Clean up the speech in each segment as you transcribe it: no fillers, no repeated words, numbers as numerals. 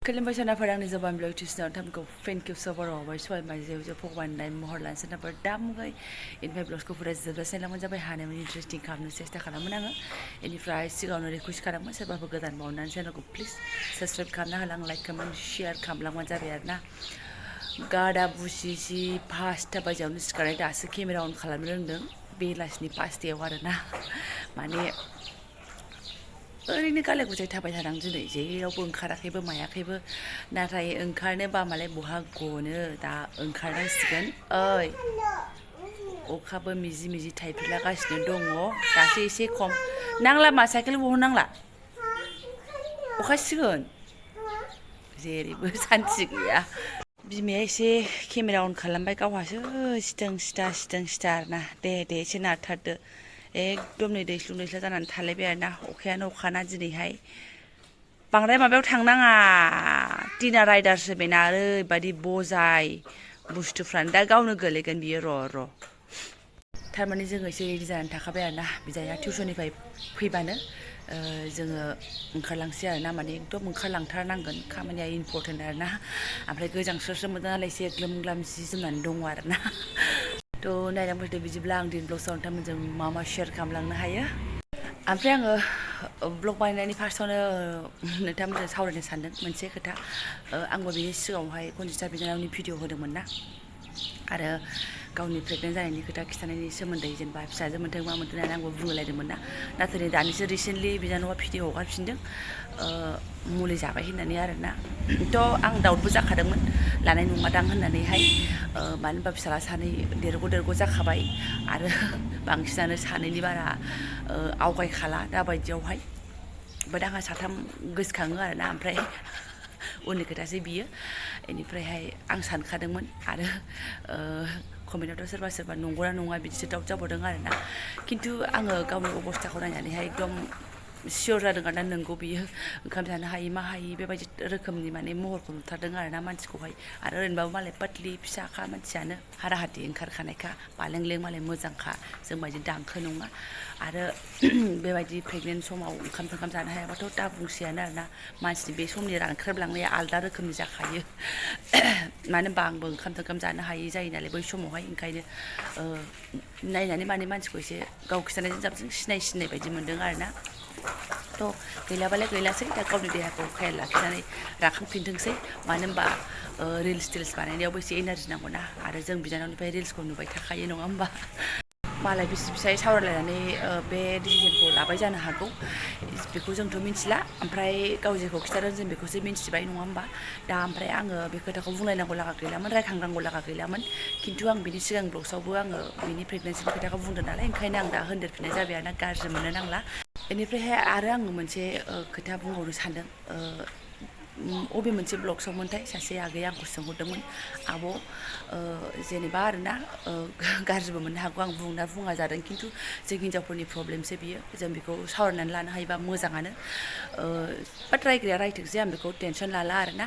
खुलुमबाय सोनाफोर आंनि जबान ब्लग टिउसनाव नोंथांमोनखौ फिन खेबसेबाव हरबाय सबाय माइजेव जे भगबाननाय महर लानो सोनाफोर दा मुगाय इनिफ्राय ब्लगखौ फरायजोबजासे लामोन जाबाय हानायमानि इन्टारेस्टिं खालामनो सेस्था खालामोन आङो इनिफ्राय सिगाङावनो रिकुवेस्ट खालामो सोरबाफोर गोदान बावनानै चेनेलखौ प्लिज साबस्क्राइब खालामना होलां लाइक कमेन्ट शेयार खालामलांबानो जाबाय आरो ना गादा बुसिसि 5टा बाजियावनो सिखारनाय दासो केमेरा अन खालामनो रोंदों बेलासिनि 5टायाव आरो ना माने ओरैनो गाले गुजाय थाबाय थादों दिनै जेरावबो ओंखाराखैबो मायाखैबो नाथाय ओंखारनो बामालाय बहा गनो दा ओंखारनांसिगोन ओइ अखाबो मिजि मिजि थाइफ्रिलागासिनो दङ दासो एसे खम नांला मा साइकेल बहननांला अखासिगोन जेरैबो सान्थि गैया बिमाया एसे केमेरा अन खालामबाय गावहासो सिथों सिथा आरोना दे एसे नारथारदो एकदम नै दैस्लुं दैस्ला जानानै थालायबाय आरोना अखायानो अखाना दिनैहाय बांद्राय माबायाव थांनाङा टिना राइडारसो बेना ओरैबायदि बजाय बुस्थुफ्रानो दा गावनो गोलैगोन बियो र' थारमाने जोङो एसे रेडि जानानै थाखाबाय आरोना बिदाया टिउसननिफ्राय फैबानो जोङो ओंखारलांसै आरोना माने एकदम ओंखारलांथारनांगोन खामानिया इम्परटेन्ट आरोना ओमफ्राय गोजांस्रोस्रो मोनदों नालाय एसे ग्लोम ग्लाम जि जोमनानै दङ आरोना थ' नायलांफैदो बिदिब्ला आं दिन ब्लगआव नोंथांमोनजों मा शेयार खालामलांनो हायो ओमफ्राय आङो ब्लग बानायनायनि फार्स्टआवनो नोंथांमोनजों सावरायनो सानदों मोनसे खोथा आंबो बेनि सिगाङावहाय कनजिता बिनानावनि भिडिअ होदोंमोन ना आरो गावनि प्रेगनेन्ट जानायनि खोथा खिथानायनि सोमोन्दै जेनेबा फिसाजो मोनथों मा मोनथों होननानै आंबो बुंलायदोंमोन ना नाथाय नै दानिसो रिसेन्टलि बिनानावा भिडिअ हगारफिनदों मुलि जाबाय होननानै आरोना थ' आं दाउटबो जाखादोंमोन लानाय नङादां होननानैहाय मानो होनबा फिसाला सानै देरग' जाखाबाय आरो बांसिनानो सानैनि बारा आवगायखाला दाबायदियावहाय बाट आंहा 3 गोसोखाङो आरोना ओमफ्राय उननि खोथासै बियो बेनिफ्रायहाय आं सानखादोंमोन आरो कमेन्टआवथ' सोरबा नंगौना नङा बिदिसो दाउट जाबावदों आरोना खिन्थु आङो गावनि अबस्थाखौ नायनानैहाय एकदम सियर जादों आरोना नोंगौ बियो ओंखाम जानो हायि मा हायि बेबायदि रोखोमनि माने महरखौ नुथारदों आरोना मानसिखौहाय आरो ओरैनोबाबो मालाय पातलि फिसाखा मानसियानो हारा हाथि ओंखारखानायखा बालेंलें मालाय मोजांखा जोंबायदि दांखो नङा आरो बेबायदि प्रेगनेन्ट समाव ओंखाम जानो हायाबाथ' दा बुंसैयानो आरोना मानसिनि बे समनि रानख्रेबलांनाया आलदा रोखोमनि जाखायो मानो होनबा आंबो ओंखाम जानो हायि जायो नालाय बै समावहाय ओंखायनो नायनानै माने मानसिखौ एसे गाव खिथानायजों जाबजों सिनाय बायदि मोन्दों आरोना थ' गैलाबालाय गैलासै दा गावनि देहाखौ खेयाल लाखिनानै राखांफिनथोंसै मानो होनबा रिल्स टिल्स बानायनायावबो एसे एनारजि नांगौना आरो जों बिनानावनिफ्राय रिल्सखौ नुबाय थाखायो नङा होमबा मालाय बिसि फिसाय सावरायलायनानै बे डिसिजनखौ लाबाय जानो हागौ बेखौ जोंथ' मिथिला ओमफ्राय गाव जेखौ खिथादों जों बेखौसो मिथिबाय नङा होमबा दा ओमफ्राय आङो बे खोथाखौ बुंलायनांगौ लागा गैलामोन रायखांनांगौ लागा गैलामोन खिन्थु आं बिनि सिगां ब्लग्सआवबो आङो बिनि प्रेगनेन्सिनि खोथाखौ बुंदों नालाय ओंखायनो आं दा होनदेरफिननाय जाबाय आरोना गाज्रि मोननो नांला बेनिफ्रायहाय आरो आङो मोनसे खोथा बुंबावनो सानदों अबे मोनसे ब्लग्सआवमोनथाय सासे आगैया आंखौ सोंहरदोंमोन आब' जेनेबा आरोना गाज्रिबो मोननो हागौ आं बुङा जादों खिन्थु जों हिनजावफोरनि प्रब्लेमसो बियो जों बेखौ सावरायनानै लानो हायोबा मोजाङानो बाट रायग्राया रायथोंसै आं बेखौ टेनसन लाला आरोना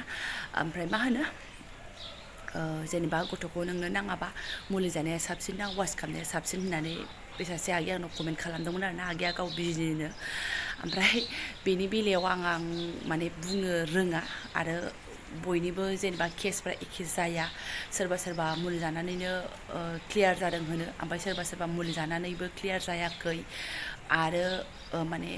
ओमफ्राय मा होनो जेनेबा गथ'खौ नोंनो नाङाबा मुलि जानाया साबसिन ना वास खालामनाया साबसिन होननानै बे सासे आगैया आंनाव कमेन्ट खालामदोंमोन आरोना आगैया गाव बिजिनिनो ओमफ्राय बेनि बेलायाव आं माने बुंनो रोङा आरो बयनिबो जेनेबा केसफ्रा एखे जाया सोरबा मुलि जानानैनो क्लियार जादों होनो ओमफ्राय सोरबा मुलि जानानैबो क्लियार जायाखै आरो माने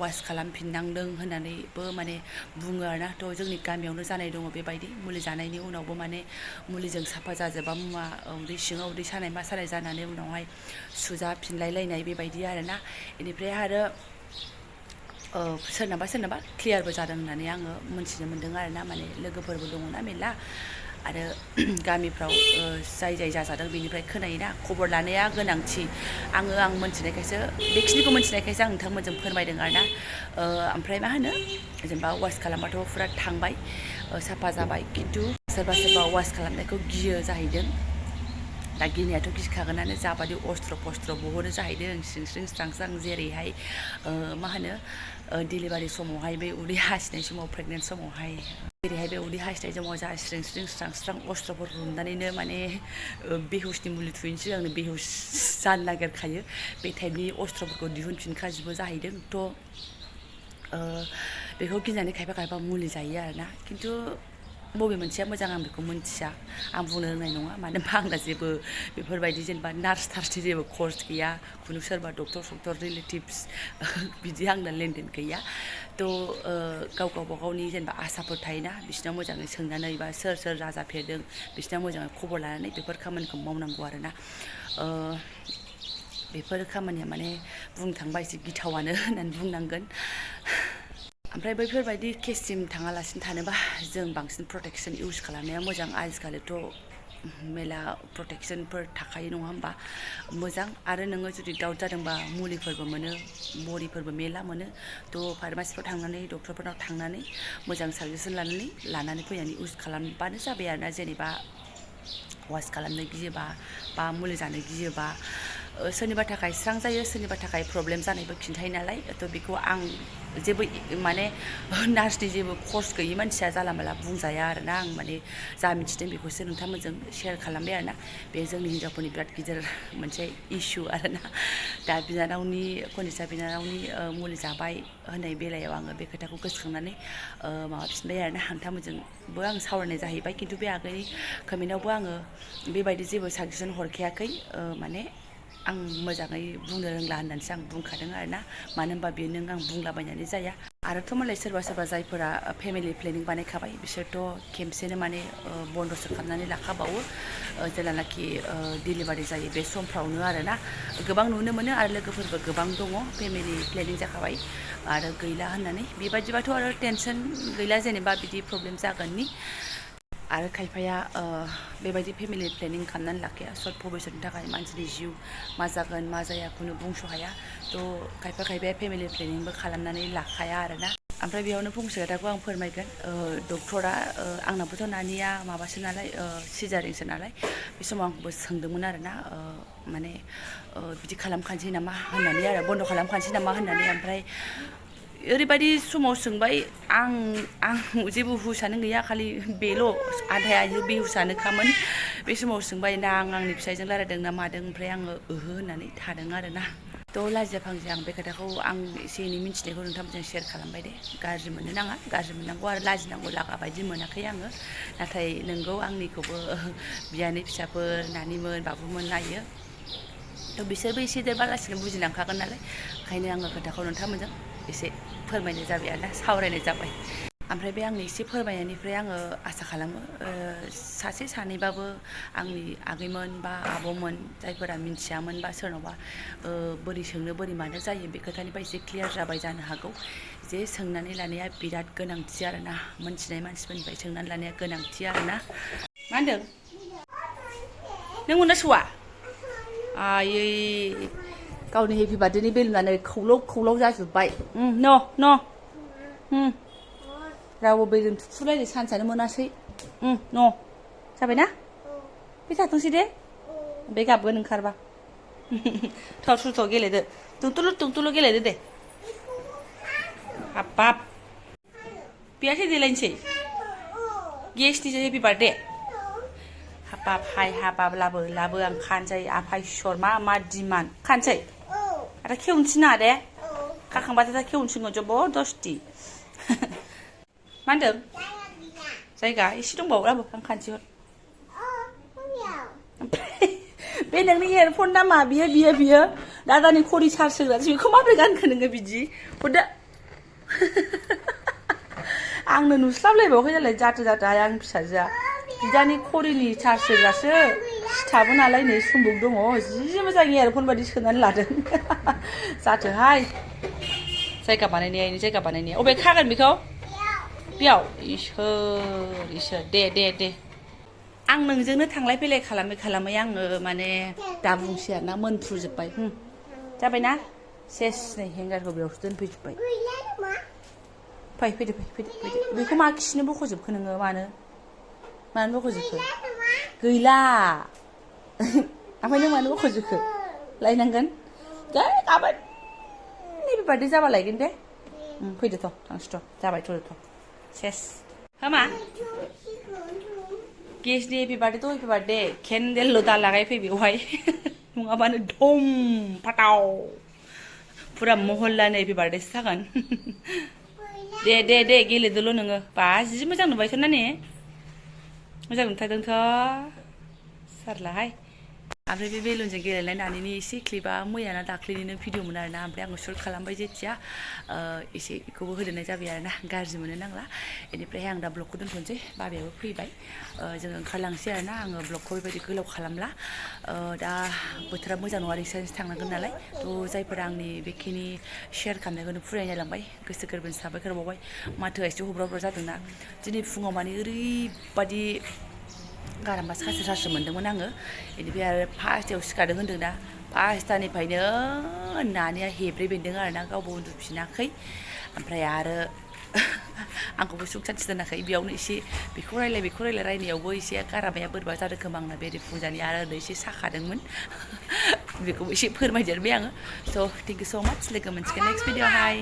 वास खालामफिननांदों होननानैबो माने बुङो आरोना थ' जोंनि गामियावनो जानाय दङ बेबायदि मुलि जानायनि उनावबो माने मुलिजों साफा जाजोबा मुवा उदै सिङाव उदै सानाय मा सानाय जानानै उनावहाय सुजाफिनलायलायनाय बेबायदि आरोना बेनिफ्राय आरो सोरनाबा क्लियारबो जादों होननानै आङो मोनथिनो मोन्दों आरोना माने लोगोफोरबो दङना मेरला आरो गामिफ्राव जाय जाजादों बेनिफ्राय खोनायोना खबर लानाया गोनांथि आं मोनथिनायखायसो बेखिनिखौ मोनथिनायखायसो आं नोंथांमोनजों फोरमायदों आरोना ओमफ्राय मा होनो जेनेबा वास खालामबाथ' फुरा थांबाय साफा जाबाय खिन्थु सोरबा वास खालामनायखौ गियो जाहैदों दा गिनायाथ' गिखागोनानो जाबादि अस्त्र पस्त्र बहनो जाहैदों स्रिं स्रां जेरैहाय मा होनो डिलिभारि समावहाय बे उदै हासिनाय समाव प्रेगनेन्ट समावहाय जेरैहाय बे उदै हासिनाय समाव जा स्रिं स्रां अस्त्रफोरखौ हमनानैनो माने बेहुसनि मुलि थुयैनि सिगांनो बेहुस जानो नागिरखायो बे टाइपनि अस्त्रफोरखौ दिहुनफिनखाजोबो जाहैदों थ' बेखौ गिनानै खायफा मुलि जायो आरोना खिन्थु बबे मोनसेया मोजां आं बेखौ मोनथिया आं बुंनो रोंनाय नङा मानो होनबा आंना जेबो बेफोरबायदि जेनेबा नार्स थार्सनि जेबो कर्स गैया खुनु सोरबा डक्टर रिलेटिभ्स बिदि आंना लेनदेन गैया थ' गावबा गावनि जेनेबा आसाफोर थायोना बिसिनाव मोजाङै सोंनानै बा सोर जाजाफेरदों बिसिनाव मोजाङै खबर लानानै बेफोर खामानिखौ मावनांगौ आरोना बेफोर खामानिया माने बुंनो थांबा एसे गिथावानो होननानै बुंनांगोन ओमफ्राय बैफोरबायदि केससिम थाङालासिनो थानोबा जों बांसिन प्रटेक्सन इउज खालामनाया मोजां आजिखालिथ' मेला प्रटेक्सनफोर थाखायो नङा होमबा मोजां आरो नोङो जुदि डाउट जादोंबा मुलिफोरबो मोनो बरिफोरबो मेला मोनो थ' फार्मासिफ्राव थांनानै डक्टरफोरनाव थांनानै मोजां साजेसन लानानै फैनानै इउज खालामबानो जाबाय आरोना जेनेबा वास खालामनो गियोबा बा मुलि जानो गियोबा सोरनिबा थाखाय स्रां जायो सोरनिबा थाखाय प्रब्लेम जानायबो खिन्थायो नालाय थ' बेखौ आं जेबो माने नार्सनि जेबो कर्स गैयि मानसिया जाला माला बुंजाया आरोना आं माने जा मिथिदों बेखौसो नोंथांमोनजों शेयार खालामबाय आरोना बे जोंनि हिनजावफोरनि बिराद गिदिर मोनसे इस्यु आरोना दा कनजिता बिनानावनि मुलि जाबाय होननाय बेलायाव आङो बे खोथाखौ गोसोखांनानै माबाफिनबाय आरोना नोंथांमोनजोंबो आं सावरायनाय जाहैबाय खिन्थु बे आगोलनि कमेन्टआवबो आङो बेबायदि जेबो साजेसन हरखायाखै माने आं मोजाङै बुंनो रोंला होननानैसो आं बुंखादों आरोना मानो होनबा बेयो नों आं बुंलाबायनानै जाया आरोथ' मालाय सोरबा जायफोरा फेमिलि प्लेनिं बानायखाबाय बिसोरथ' खेमसेनो माने बन्द'सो खालामनानै लाखाबावो जेलानाखि डिलिभारि जायो बे समफ्रावनो आरोना गोबां नुनो मोनो आरो लोगोफोरबो गोबां दङ फेमिलि प्लेनिं जाखाबाय आरो गैला होननानै बेबायदिबाथ' आरो टेनसन गैला जेनेबा बिदि प्रब्लेम जागोननि आरो खायफाया बेबायदि फेमिलि प्लेनिं खालामनानै लाखाया सर्ट भबिसतनि थाखाय मानसिनि जिउ मा जागोन मा जाया खुनु बुंस' हाया थ' खायफाया फेमिलि प्लेनिंबो खालामनानै लाखाया आरोना ओमफ्राय बेयावनो फंसे खोथाखौ आं फोरमायगोन डक्टरा आंनाबोथ' नानिया माबासो नालाय सिजारिंसो नालाय बे समाव आंखौबो सोंदोंमोन आरोना माने बिदि खालामखानोसै नामा होननानै आरो बन्द' खालामखानोसै नामा होननानै ओमफ्राय ओरैबायदि समाव सोंबाय आं जेबो हुसानो गैया खालि बेल' आधाया बेहुसानोखामोन बे समाव सोंबाय ना आंनि फिसायजों रायलायदों ना मादों ओमफ्राय आङो ओहो होननानै थादों आरोना थ' लाजिया फांजिया आं बे खोथाखौ आं एसे एनै मिन्थिनायखौ नोंथांमोनजों शेयार खालामबाय दे गाज्रि मोननो नाङा गाज्रि मोननांगौ आरो लाजिनांगौ लागा बायदि मोनाखै आङो नाथाय नोंगौ आंनिखौबो बियानै फिसाफोर नानिमोन बाबुमोन नायो थ' बिसोरबो एसे देरबालासिनो बुजिलांखागोन नालाय ओंखायनो आङो खोथाखौ नोंथांमोनजों एसे फोरमायनाय जाबाय आरोना सावरायनाय जाबाय ओमफ्राय बे आंनि एसे फोरमायनायनिफ्राय आङो आसा खालामो सासे सानैबाबो आंनि आगैमोन बा आब'मोन जायफोरा मिन्थियामोन बा सोरनावबा बोरै सोंनो बोरै मानो जायो बे खोथानिफ्राय एसे क्लियार जाबाय जानो हागौ जे सोंनानै लानाया बिराद गोनांथि आरोना मोनथिनाय मानसिफोरनिफ्राय सोंनानै लानाया गोनांथि आरोना मा होनदों नों मोनना आयै गावनि हेपि बार्थडेनि बेलुनानै खौलाव जाजोब्बाय न' रावबो बेलुन थुथुलायनो सान्सआनो मोनासै न' जाबायना बे थाथोंसै दे बे गाबगोन ओंखारबा थाव गेलेदो तुंतुलु गेलेदो दे हाबाब बेयासै देलायनोसै गेसनिसो हेपि बार्थडे हाबाब हाय हाबाब लाबो आं खानसै आफा इसर मा डिमान्ड खानसै आरो खेवनोसै ना दे खाखांबाथाय दा खेवनोसै जबरदस्ति मा होनदों जायगा एसे दंबावो लाबो आं खानसै हर ओमफ्राय बे नोंनि इयारफन नामा बियो दादानि खरि चार्ज होग्रासो बेखौ माबोरै गानखो नोङो बिदि हरदो आंनो नुस्लाबलायबावाखै नालाय जाथो आं फिसाजोआ बिदानि खरिनि चार्ज होग्रासो सिथाबो नालाय नै सुम्बुक दङ जि मोजां इयारफन बायदि सोनानै लादों जाथोहाय जायगा बानायनाया अबे खागोन बेखौ बेयाव इसोर दे आं नोंजोंनो थांलाय फैलाय खालामै आङो माने दा बुंसै आरोना मोनफ्रुजोब्बाय जाबायना सेस नै हेंगारखौ बेयावसो दोनफैजोब्बाय फैदो बेखौ मा खिनो बख'जोबखो नोङो मानो बख'जोबखो गैला ओमफ्राय नों मानो बख'जोबखो लायनांगोन गाबोन नैबे बार्थडे जाबा लायगोन दे फैदो थ' थांसैथ' जाबायथ' सेस मा गेसनि हेपि बार्थडे केन्डेलल' दा लागायफै बेवहाय नङाबानो धम फाटाव फुरा महल्लानि हेपि बार्थडेसो जागोन दे गेलेदोल' नोङो बा जि मोजां नुबायथ' ना ने मोजां नुथारदोंथ' सारलाहाय ओमफ्राय बे बेलुनजों गेलेनाय नानिनि एसे क्लिपआ मैयाना दाख्लैनिनो भिडिअमोन आरोना ओमफ्राय आङो शुट खालामबाय जेथिया एसे बेखौबो होदेरनाय जाबाय आरोना गाज्रि मोनो नांला बेनिफ्रायहाय आं दा ब्लगखौ दोनथ'नोसै बाबायाबो फैबाय जोङो ओंखारलांसै आरोना आङो ब्लगखौ बेबायदि गोलाव खालामला दा बोथोरा मोजां नङा रिक्साजोंसो थांनांगोन नालाय थ' जायफोरा आंनि बेखिनि शेयार खालामनायखौनो फुरायनाय जालांबाय गोसो गोरबोनि साबायखर बावबाय माथोआ एसे हब्रा जादोंना दिनै फुङाव माने ओरैबादि गारामा सासो मोन्दोंमोन आङो बेनिफ्राय आरो फार्स्टआव सिखारदों होन्दों दा फार्स्टनिफ्रायनो नानिया हेब्रे बेन्दों आरोना गावबो उन्दुफिनाखै ओमफ्राय आरो आंखौबो सुख सान्थि दोनाखै बेयावनो एसे बेखौ रायलाय रायनायावबो एसे गारामाया बोरैबा जादों खोमा आंना बेरे फुंजानि आरो ओरै एसे साखादोंमोन बेखौबो एसे फोरमायदेरबाय आङो स' थेंक इउ स' माच लोगो मोनसिगोन नेक्स्ट भिडिअ'हाय